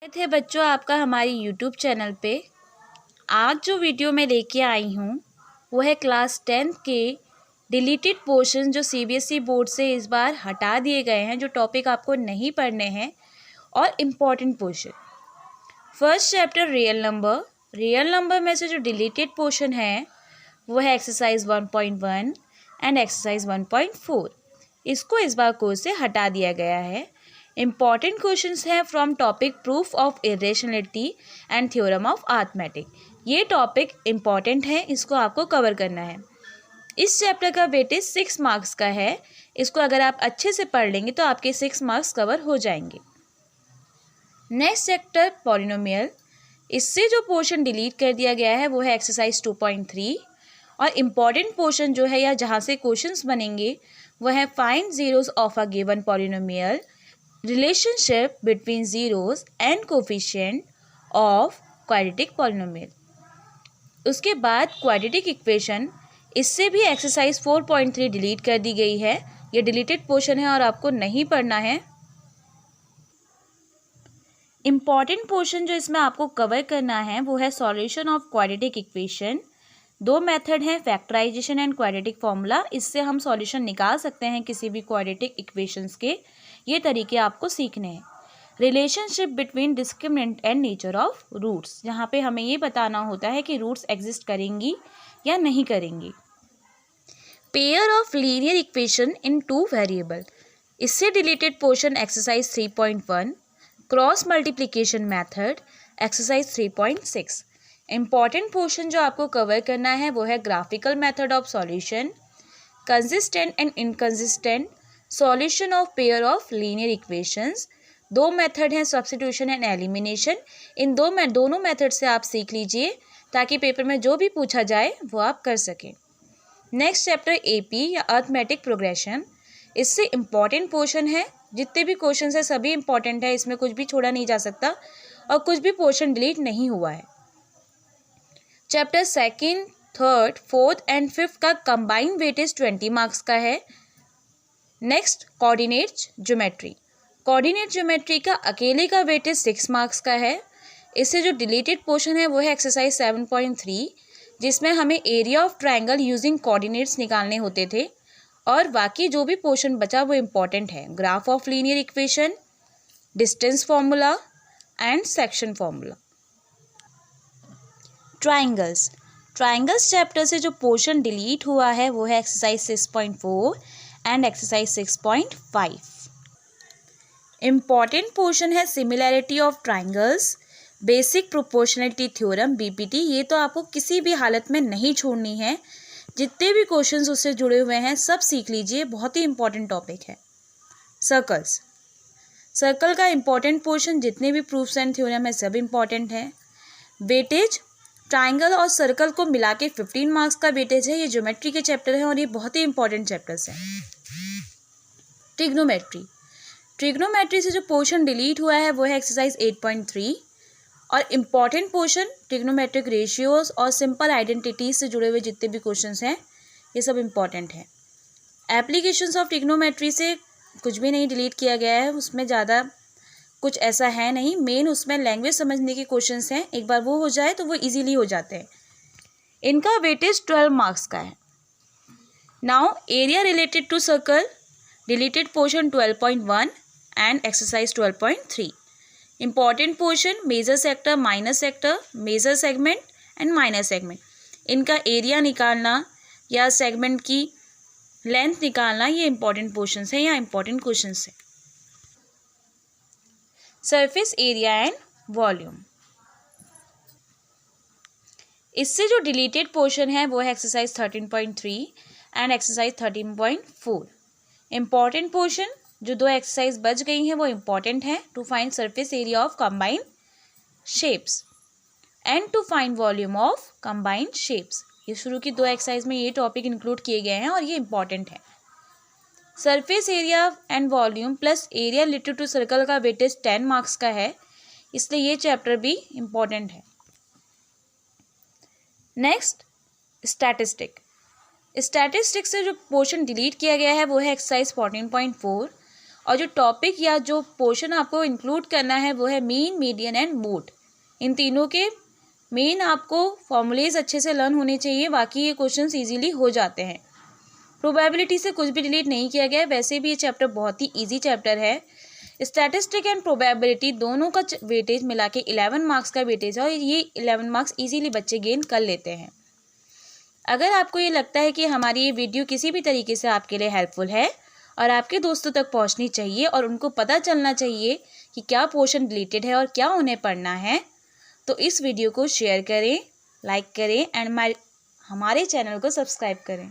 थे बच्चों आपका हमारी यूट्यूब चैनल पे। आज जो वीडियो मैं लेके आई हूँ वो है क्लास 10th के डिलीटेड पोर्शन जो सीबीएसई बोर्ड से इस बार हटा दिए गए हैं, जो टॉपिक आपको नहीं पढ़ने हैं और important portion. First chapter real number में से जो डिलीटेड पोर्शन है वो है एक्सरसाइज 1.1 एंड एक्सरसाइज 1.4। इसको इस बार कोर्स से हटा दिया गया है। इम्पॉर्टेंट क्वेश्चंस हैं from topic proof of irrationality and theorem of arithmetic. ये टॉपिक इम्पॉर्टेंट है, इसको आपको कवर करना है। इस चैप्टर का वेटेज 6 मार्क्स का है। इसको अगर आप अच्छे से पढ़ लेंगे तो आपके 6 मार्क्स कवर हो जाएंगे। नेक्स्ट चैप्टर पॉलिनोमियल, इससे जो पोर्शन डिलीट कर दिया गया है वो है एक्सरसाइज 2.3 और इम्पॉर्टेंट पोर्शन जो है या जहाँ से क्वेश्चंस बनेंगे वो है find zeros of a given polynomial, relationship between zeros and coefficient of quadratic polynomial. उसके बाद क्वाड्रेटिक इक्वेशन, इससे भी एक्सरसाइज 4.3 डिलीट कर दी गई है। ये डिलीटेड पोर्शन है और आपको नहीं पढ़ना है। इम्पॉर्टेंट पोर्शन जो इसमें आपको कवर करना है वो है सॉल्यूशन ऑफ क्वाड्रेटिक इक्वेशन। दो मेथड हैं, फैक्टराइजेशन एंड क्वाड्रेटिक फॉर्मूला। इससे हम सॉल्यूशन निकाल सकते हैं किसी भी क्वाड्रेटिक इक्वेशंस के। ये तरीके आपको सीखने हैं। Relationship between discriminant and nature of roots, जहाँ पे हमें ये बताना होता है कि रूट्स एग्जिस्ट करेंगी या नहीं करेंगी। Pair of linear equation in 2 variable, इससे related portion exercise 3.1, cross multiplication method exercise 3.6। Important portion जो आपको कवर करना है वो है graphical method of solution, consistent and inconsistent solution of pair of linear equations. दो मेथड हैं, सब्स्टिट्यूशन एंड एलिमिनेशन। इन दोनों मेथड से आप सीख लीजिए ताकि पेपर में जो भी पूछा जाए वो आप कर सकें। नेक्स्ट चैप्टर एपी या अरिथमेटिक प्रोग्रेशन, इससे इम्पॉर्टेंट पोर्शन है। जितने भी क्वेश्चन है सभी इम्पॉर्टेंट है, इसमें कुछ भी छोड़ा नहीं जा सकता और कुछ भी पोर्शन डिलीट नहीं हुआ है। Chapter 2nd, 3rd, 4th and 5th का कंबाइंड वेटेज 20 मार्क्स का है। Next coordinate geometry, coordinate geometry का अकेले का वेटेज 6 मार्क्स का है। इससे जो डिलीटेड पोर्शन है वो है एक्सरसाइज 7.3, जिसमें हमें area of triangle using coordinates निकालने होते थे और बाकी जो भी पोर्शन बचा वो इम्पॉर्टेंट है। Graph of linear equation, distance formula and section formula. Triangles chapter से जो पोर्शन डिलीट हुआ है वो है exercise 6.4 and exercise 6.5। Important portion है similarity of triangles, basic proportionality theorem BPT. ये तो आपको किसी भी हालत में नहीं छोड़नी है। जितने भी क्वेश्चंस उससे जुड़े हुए हैं सब सीख लीजिए, बहुत ही इंपॉर्टेंट टॉपिक है। सर्कल का इंपॉर्टेंट पोर्शन, जितने भी प्रूफ्स एंड थ्योरम है सब इंपॉर्टेंट है। वेटेज, ट्राइंगल और सर्कल को मिला के 15 मार्क्स का वेटेज है। ये ज्योमेट्री के चैप्टर हैं और ये बहुत ही इंपॉर्टेंट चैप्टर्स हैं। ट्रिग्नोमेट्री से जो पोर्शन डिलीट हुआ है वो है एक्सरसाइज 8.3 और इम्पॉर्टेंट पोर्शन ट्रिग्नोमेट्रिक रेशियोज और सिंपल आइडेंटिटीज से जुड़े हुए जितने भी क्वेश्चंस हैं ये सब इम्पॉर्टेंट है। एप्लीकेशंस ऑफ ट्रिग्नोमेट्री से कुछ भी नहीं डिलीट किया गया है, उसमें ज़्यादा कुछ ऐसा है नहीं। मेन उसमें लैंग्वेज समझने के क्वेश्चंस हैं, एक बार वो हो जाए तो वो इजीली हो जाते हैं। इनका वेटेज 12 मार्क्स का है। Now area related to circle, deleted portion 12.1 and exercise 12.3। Important portion major sector, minor sector, major segment and minor segment. इनका एरिया निकालना या सेगमेंट की लेंथ निकालना ये इंपॉर्टेंट पोर्शंस हैं या इंपॉर्टेंट क्वेश्चंस हैं। सरफेस एरिया एंड वॉल्यूम, इससे जो डिलीटेड पोर्शन है वो है exercise 13.3 and exercise 13.4। Important portion जो दो एक्सरसाइज बच गई हैं वो इम्पॉर्टेंट है। To find surface area of combined shapes and to find volume of combined shapes. ये शुरू की दो एक्सरसाइज में ये टॉपिक इंक्लूड किए गए हैं और ये इंपॉर्टेंट है। Surface area and volume plus area related to circle का वेटेज 10 मार्क्स का है, इसलिए ये चैप्टर भी इम्पॉर्टेंट है। नेक्स्ट स्टैटिस्टिक्स से जो पोर्शन डिलीट किया गया है वो है एक्सरसाइज 14.4 और जो टॉपिक या जो पोर्शन आपको इंक्लूड करना है वो है मीन, मीडियन एंड मोड। इन तीनों के मेन आपको फॉर्मूलेज अच्छे से लर्न होने चाहिए, बाकी ये क्वेश्चंस इजीली हो जाते हैं। प्रोबेबिलिटी से कुछ भी डिलीट नहीं किया गया है, वैसे भी ये चैप्टर बहुत ही ईजी चैप्टर है। स्टैटिस्टिक एंड प्रोबेबिलिटी दोनों का वेटेज मिला के 11 मार्क्स का वेटेज है और ये 11 मार्क्स इजीली बच्चे गेन कर लेते हैं। अगर आपको ये लगता है कि हमारी ये वीडियो किसी भी तरीके से आपके लिए हेल्पफुल है और आपके दोस्तों तक पहुंचनी चाहिए और उनको पता चलना चाहिए कि क्या पोर्शन डिलीटेड है और क्या उन्हें पढ़ना है, तो इस वीडियो को शेयर करें, लाइक करें एंड हमारे चैनल को सब्सक्राइब करें।